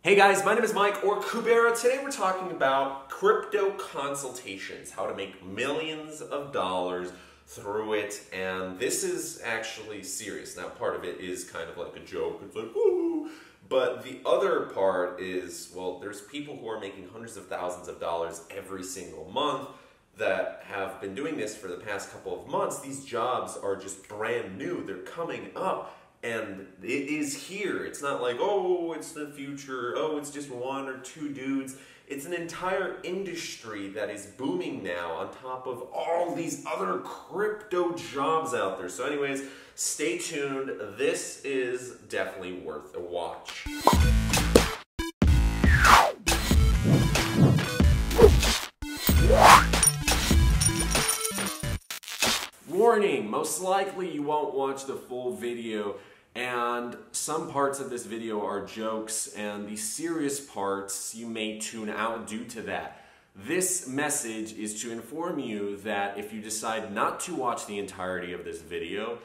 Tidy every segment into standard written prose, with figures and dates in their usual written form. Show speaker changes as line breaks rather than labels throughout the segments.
Hey guys, my name is Mike or Kubera. Today we're talking about crypto consultations, how to make millions of dollars through it, and this is actually serious. Now part of it is kind of like a joke, it's like, ooh, but the other part is, well, there's people who are making hundreds of thousands of dollars every single month that have been doing this for the past couple of months. These jobs are just brand new, they're coming up. And it is here. It's not like, oh, it's the future, oh, it's just one or two dudes. It's an entire industry that is booming now on top of all these other crypto jobs out there. So anyways, stay tuned. This is definitely worth a watch. Warning, most likely you won't watch the full video, and some parts of this video are jokes, and the serious parts you may tune out due to that. This message is to inform you that if you decide not to watch the entirety of this video,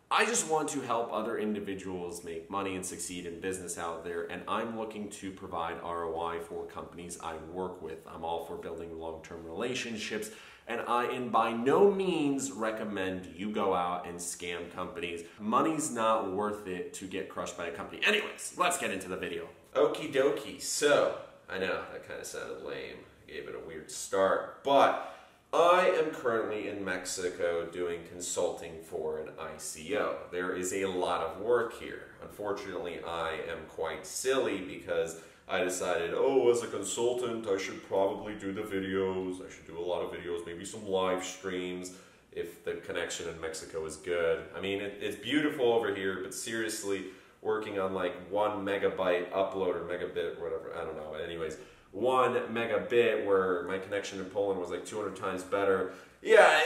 I just want to help other individuals make money and succeed in business out there, and I'm looking to provide ROI for companies I work with. I'm all for building long-term relationships, and I by no means recommend you go out and scam companies. Money's not worth it to get crushed by a company. Anyways, let's get into the video. Okie dokie. So, I know, that kind of sounded lame. I gave it a weird start, but I am currently in Mexico doing consulting for an ICO. There is a lot of work here. Unfortunately, I am quite silly because I decided, oh, as a consultant, I should probably do the videos. I should do a lot of videos, maybe some live streams if the connection in Mexico is good. I mean, it's beautiful over here, but seriously, working on like 1 megabyte upload or megabit, or whatever, I don't know. Anyways, 1 megabit where my connection in Poland was like 200 times better. Yeah,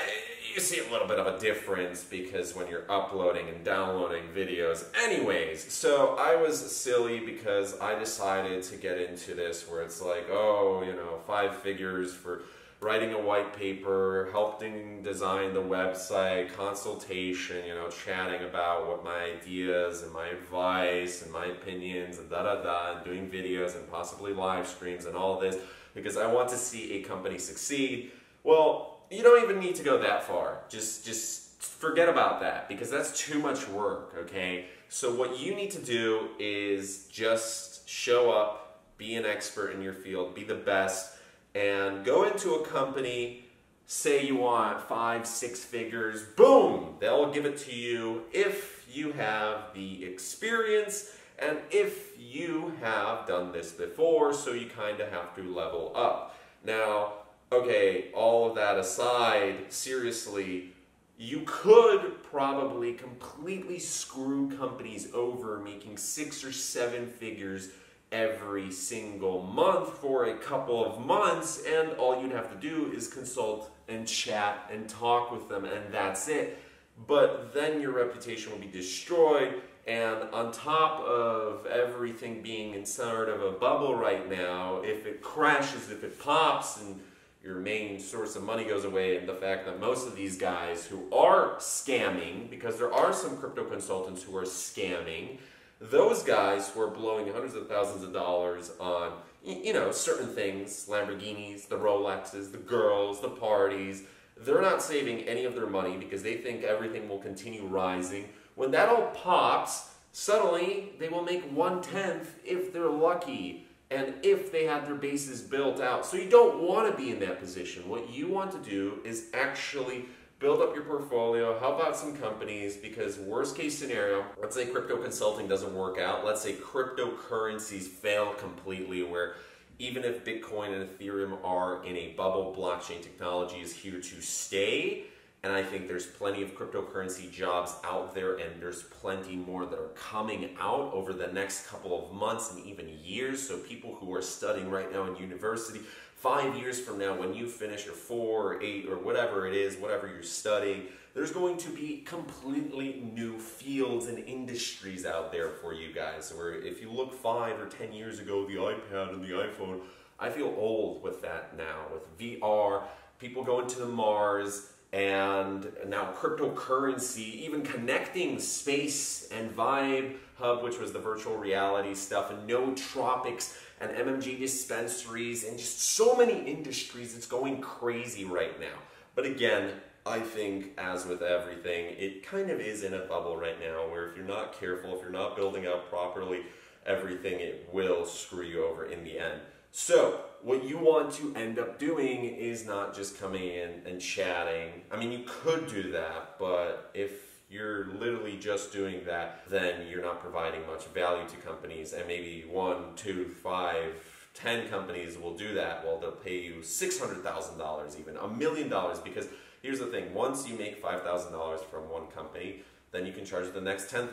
you see a little bit of a difference because when you're uploading and downloading videos. Anyways, so I was silly because I decided to get into this where it's like, oh, you know, 5 figures for writing a white paper, helping design the website, consultation, you know, chatting about what my ideas and my advice and my opinions and and doing videos and possibly live streams and all this because I want to see a company succeed. Well, you don't even need to go that far. Just forget about that because that's too much work, okay? So what you need to do is just show up, be an expert in your field, be the best, and go into a company, say you want 5, 6 figures, boom, they'll give it to you if you have the experience and if you have done this before, so you kind of have to level up. Now, okay, all of that aside, seriously, you could probably completely screw companies over making 6 or 7 figures every single month for a couple of months, and all you'd have to do is consult and chat and talk with them, and that's it. But then your reputation will be destroyed, and on top of everything being in sort of a bubble right now, if it crashes, if it pops, and your main source of money goes away, and the fact that most of these guys who are scamming, because there are some crypto consultants who are scamming, those guys who are blowing hundreds of thousands of dollars on, you know, certain things, Lamborghinis, the Rolexes, the girls, the parties, they're not saving any of their money because they think everything will continue rising. When that all pops, suddenly they will make 1/10 if they're lucky and if they had their bases built out. So you don't want to be in that position. What you want to do is actually build up your portfolio, help out some companies, because worst case scenario, let's say crypto consulting doesn't work out, let's say cryptocurrencies fail completely, where even if Bitcoin and Ethereum are in a bubble, blockchain technology is here to stay, and I think there's plenty of cryptocurrency jobs out there, and there's plenty more that are coming out over the next couple of months and even years, so people who are studying right now in university, 5 years from now, when you finish your 4 or 8 or whatever it is, whatever you're studying, there's going to be completely new fields and industries out there for you guys. Where if you look 5 or 10 years ago, the iPad and the iPhone, I feel old with that now. With VR, people going to the Mars, and now cryptocurrency, even connecting Space and Vibe Hub, which was the virtual reality stuff, and nootropics and MMG dispensaries, and just so many industries. It's going crazy right now. But again, I think, as with everything, it kind of is in a bubble right now where if you're not careful, if you're not building out properly everything, it will screw you over in the end. So what you want to end up doing is not just coming in and chatting. I mean, you could do that, but if you're literally just doing that, then you're not providing much value to companies, and maybe 1, 2, 5, 10 companies will do that. Well, they'll pay you $600,000, even $1 million, because here's the thing: once you make $5,000 from one company, then you can charge the next $10,000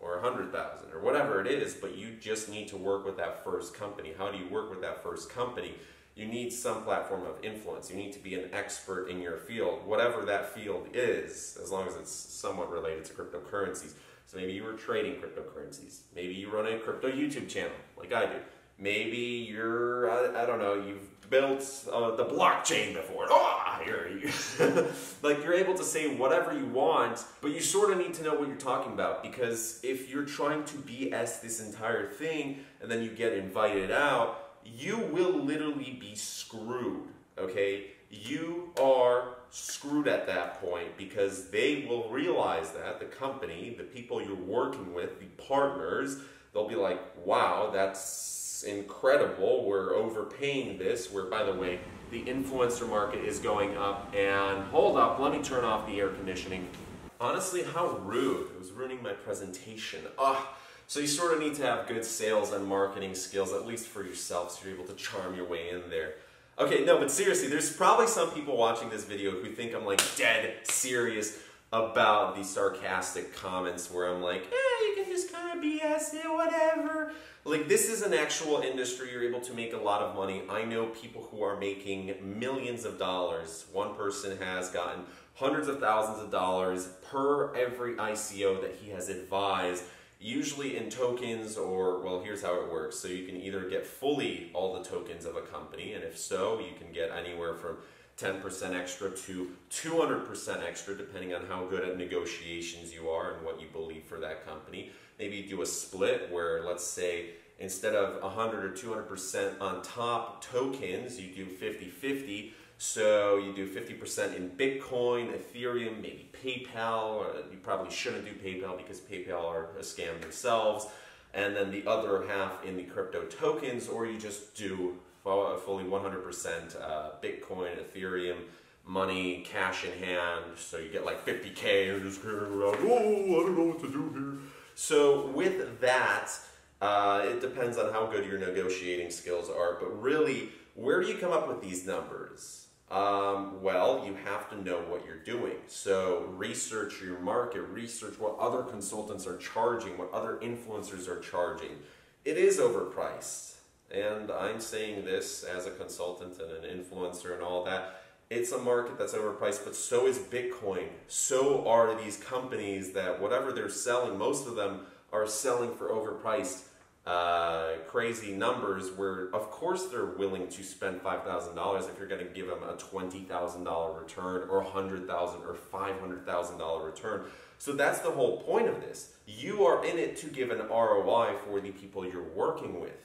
or $100,000 or whatever it is, but you just need to work with that first company. How do you work with that first company? You need some platform of influence. You need to be an expert in your field, whatever that field is, as long as it's somewhat related to cryptocurrencies. So maybe you were trading cryptocurrencies. Maybe you run a crypto YouTube channel like I do. Maybe you're, I don't know, you've built the blockchain before. Like, you're able to say whatever you want, but you sort of need to know what you're talking about, because if you're trying to BS this entire thing and then you get invited out, you will literally be screwed, okay? You are screwed at that point, because they will realize that, the company, the people you're working with, the partners, they'll be like, wow, that's incredible, we're overpaying this, where, by the way, the influencer market is going up, and hold up, let me turn off the air conditioning. Honestly, how rude. It was ruining my presentation. So you sort of need to have good sales and marketing skills, at least for yourself, so you're able to charm your way in there. Okay, no, but seriously, there's probably some people watching this video who think I'm like dead serious about these sarcastic comments where I'm like, you can just kind of BS it, whatever. Like, this is an actual industry. You're able to make a lot of money. I know people who are making millions of dollars. One person has gotten hundreds of thousands of dollars per every ICO that he has advised, usually in tokens, or, well, here's how it works. So you can either get fully all the tokens of a company, and if so, you can get anywhere from 10% extra to 200% extra, depending on how good at negotiations you are and what you believe for that company. Maybe you do a split where, let's say, instead of 100 or 200% on top tokens, you do 50-50. So you do 50% in Bitcoin, Ethereum, maybe PayPal. You probably shouldn't do PayPal because PayPal are a scam themselves. And then the other half in the crypto tokens, or you just do fully 100% Bitcoin, Ethereum, money, cash in hand. So you get like 50K and just carry around, I don't know what to do here. So with that, it depends on how good your negotiating skills are. But really, where do you come up with these numbers? Well, you have to know what you're doing. So research your market, research what other consultants are charging, what other influencers are charging. It is overpriced. And I'm saying this as a consultant and an influencer and all that. It's a market that's overpriced, but so is Bitcoin. So are these companies that whatever they're selling, most of them are selling for overpriced crazy numbers, where of course they're willing to spend $5,000 if you're going to give them a $20,000 return or $100,000 or $500,000 return. So that's the whole point of this. You are in it to give an ROI for the people you're working with.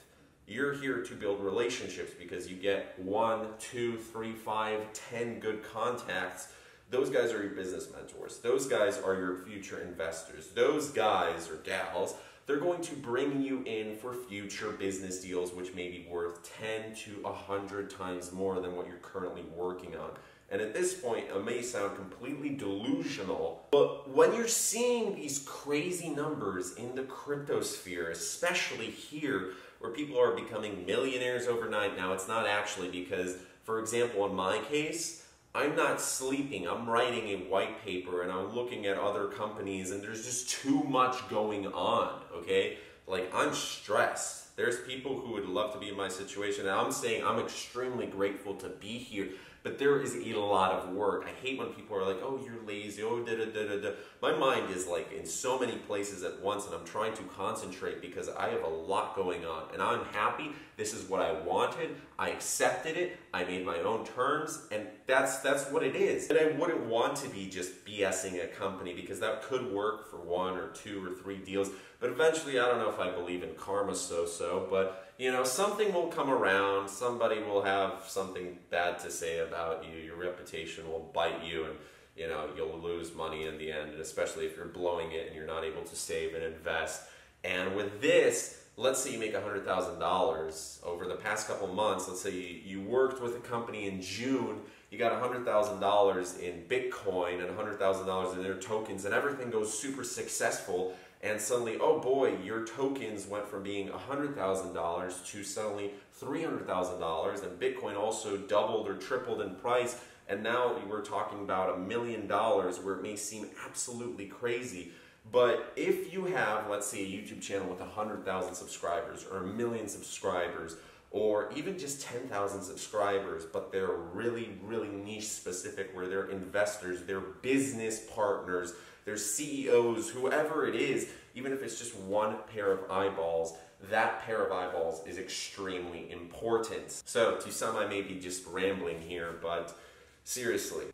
You're here to build relationships because you get 1, 2, 3, 5, 10 good contacts. Those guys are your business mentors. Those guys are your future investors. Those guys or gals, they're going to bring you in for future business deals, which may be worth 10 to 100 times more than what you're currently working on. And at this point, it may sound completely delusional, but when you're seeing these crazy numbers in the crypto sphere, especially here, where people are becoming millionaires overnight, now it's not actually, because, for example, in my case, I'm not sleeping. I'm writing a white paper and I'm looking at other companies, and there's just too much going on, okay? Like, I'm stressed. There's people who would love to be in my situation, and I'm saying I'm extremely grateful to be here but there is a lot of work. I hate when people are like, oh, you're lazy, oh, da da da da da. My mind is like in so many places at once, and I'm trying to concentrate because I have a lot going on, and I'm happy. This is what I wanted. I accepted it. I made my own terms, and that's what it is. And I wouldn't want to be just BSing a company because that could work for 1 or 2 or 3 deals, but eventually, I don't know if I believe in karma so-so, but you know, something will come around, somebody will have something bad to say about you, your reputation will bite you, and you know, you'll lose money in the end, and especially if you're blowing it and you're not able to save and invest. And with this, let's say you make $100,000 over the past couple months. Let's say you worked with a company in June, you got $100,000 in Bitcoin and $100,000 in their tokens, and everything goes super successful. And suddenly, oh boy, your tokens went from being $100,000 to suddenly $300,000, and Bitcoin also doubled or tripled in price. And now we're talking about $1 million, where it may seem absolutely crazy. But if you have, let's say, a YouTube channel with 100,000 subscribers or 1 million subscribers, or even just 10,000 subscribers, but they're really, really niche specific, where they're investors, they're business partners, they're CEOs, whoever it is, even if it's just one pair of eyeballs, that pair of eyeballs is extremely important. So to some, I may be just rambling here, but seriously,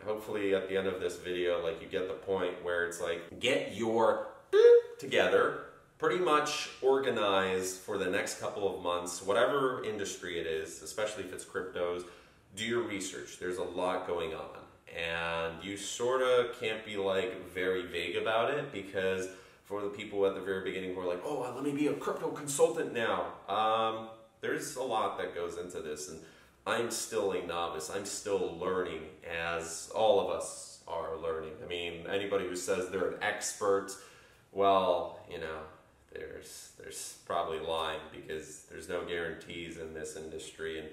hopefully at the end of this video, like, you get the point where it's like, get your together, pretty much organize for the next couple of months, whatever industry it is, especially if it's cryptos, do your research. There's a lot going on, and you sort of can't be like very vague about it, because for the people at the very beginning who are like, oh, let me be a crypto consultant now, there's a lot that goes into this, and I'm still a novice. I'm still learning, as all of us are learning. I mean, anybody who says they're an expert, well, you know, there's probably lying, because there's no guarantees in this industry, and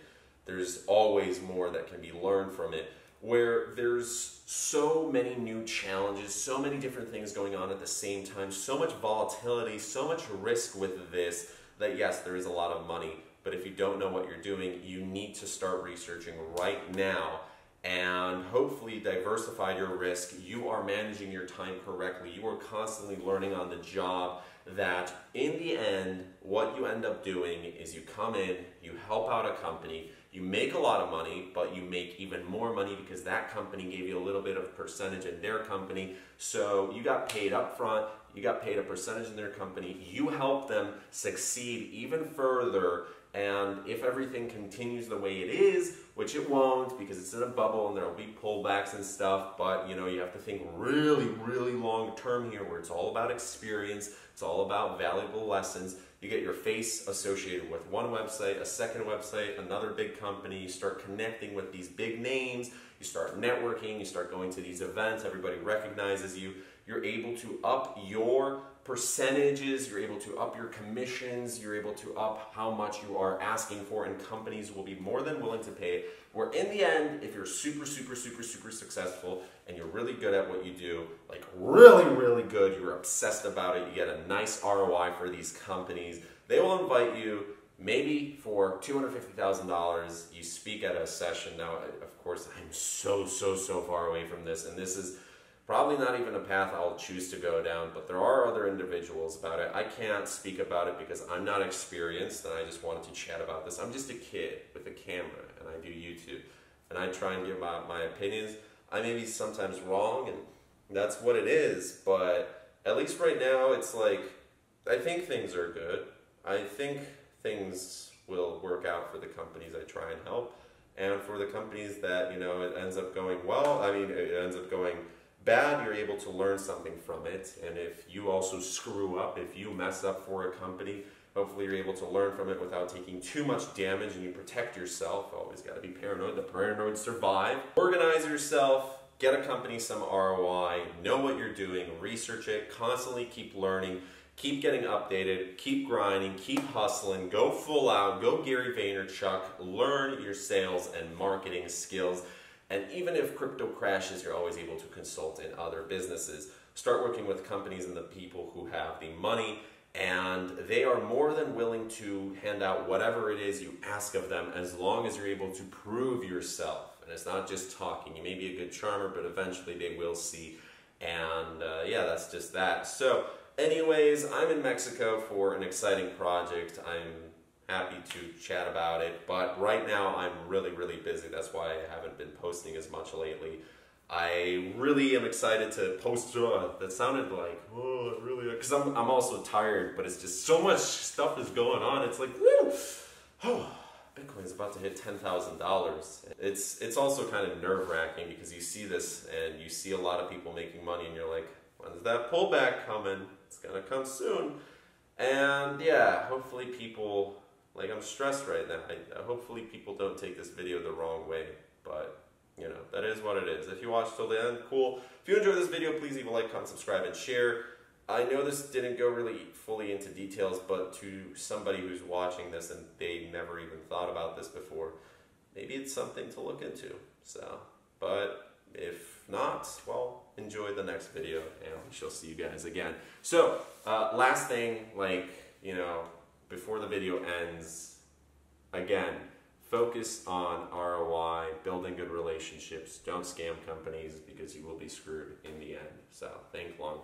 there's always more that can be learned from it, where there's so many new challenges, so many different things going on at the same time, so much volatility, so much risk with this, that yes, there is a lot of money. But if you don't know what you're doing, you need to start researching right now and hopefully diversify your risk. You are managing your time correctly. You are constantly learning on the job, that in the end, what you end up doing is you come in, you help out a company, you make a lot of money, but you make even more money because that company gave you a little bit of percentage in their company. So you got paid up front, you got paid a percentage in their company, you help them succeed even further. And if everything continues the way it is, which it won't, because it's in a bubble and there will be pullbacks and stuff, but you know, you have to think really, really long term here, where it's all about experience, it's all about valuable lessons. You get your face associated with one website, a second website, another big company, you start connecting with these big names, you start networking, you start going to these events, everybody recognizes you, you're able to up your percentages, you're able to up your commissions, you're able to up how much you are asking for, and companies will be more than willing to pay. Where in the end, if you're super, super, super, super successful and you're really good at what you do, like really, really good, you're obsessed about it, you get a nice ROI for these companies, they will invite you maybe for $250,000, you speak at a session. Now, of course, I'm so far away from this, and this is probably not even a path I'll choose to go down, but there are other individuals about it. I can't speak about it because I'm not experienced, and I just wanted to chat about this. I'm just a kid with a camera, and I do YouTube, and I try and give out my opinions. I may be sometimes wrong, and that's what it is, but at least right now, it's like, I think things are good. I think things will work out for the companies I try and help, and for the companies that, you know, it ends up going well, I mean, it ends up going bad, you're able to learn something from it. And if you also screw up, if you mess up for a company, hopefully you're able to learn from it without taking too much damage, and you protect yourself. Always got to be paranoid. The paranoid survive. Organize yourself, get a company some ROI, know what you're doing, research it, constantly keep learning, keep getting updated, keep grinding, keep hustling, go full out, go Gary Vaynerchuk, learn your sales and marketing skills. And even if crypto crashes, you're always able to consult in other businesses. Start working with companies and the people who have the money And they are more than willing to hand out whatever it is you ask of them, as long as you're able to prove yourself. And it's not just talking. You may be a good charmer, but eventually they will see. And yeah, that's just that. So anyways, I'm in Mexico for an exciting project. I'm happy to chat about it, but right now I'm really, really busy. That's why I haven't been posting as much lately. I really am excited to post. That sounded like, oh, really, because I'm also tired, but it's just so much stuff is going on. It's like, woo! Oh, Bitcoin's about to hit $10,000. It's also kind of nerve-wracking because you see this and you see a lot of people making money and you're like, when's that pullback coming? It's gonna come soon. And yeah, hopefully people, like, I'm stressed right now. Hopefully people don't take this video the wrong way, but you know, that is what it is. If you watched till the end, cool. If you enjoyed this video, please leave a like, comment, subscribe, and share. I know this didn't go really fully into details, but to somebody who's watching this and they never even thought about this before, maybe it's something to look into. So, but if not, well, enjoy the next video, and we shall see you guys again. So, last thing, like, you know, before the video ends, again, focus on ROI, building good relationships, don't scam companies because you will be screwed in the end. So think long.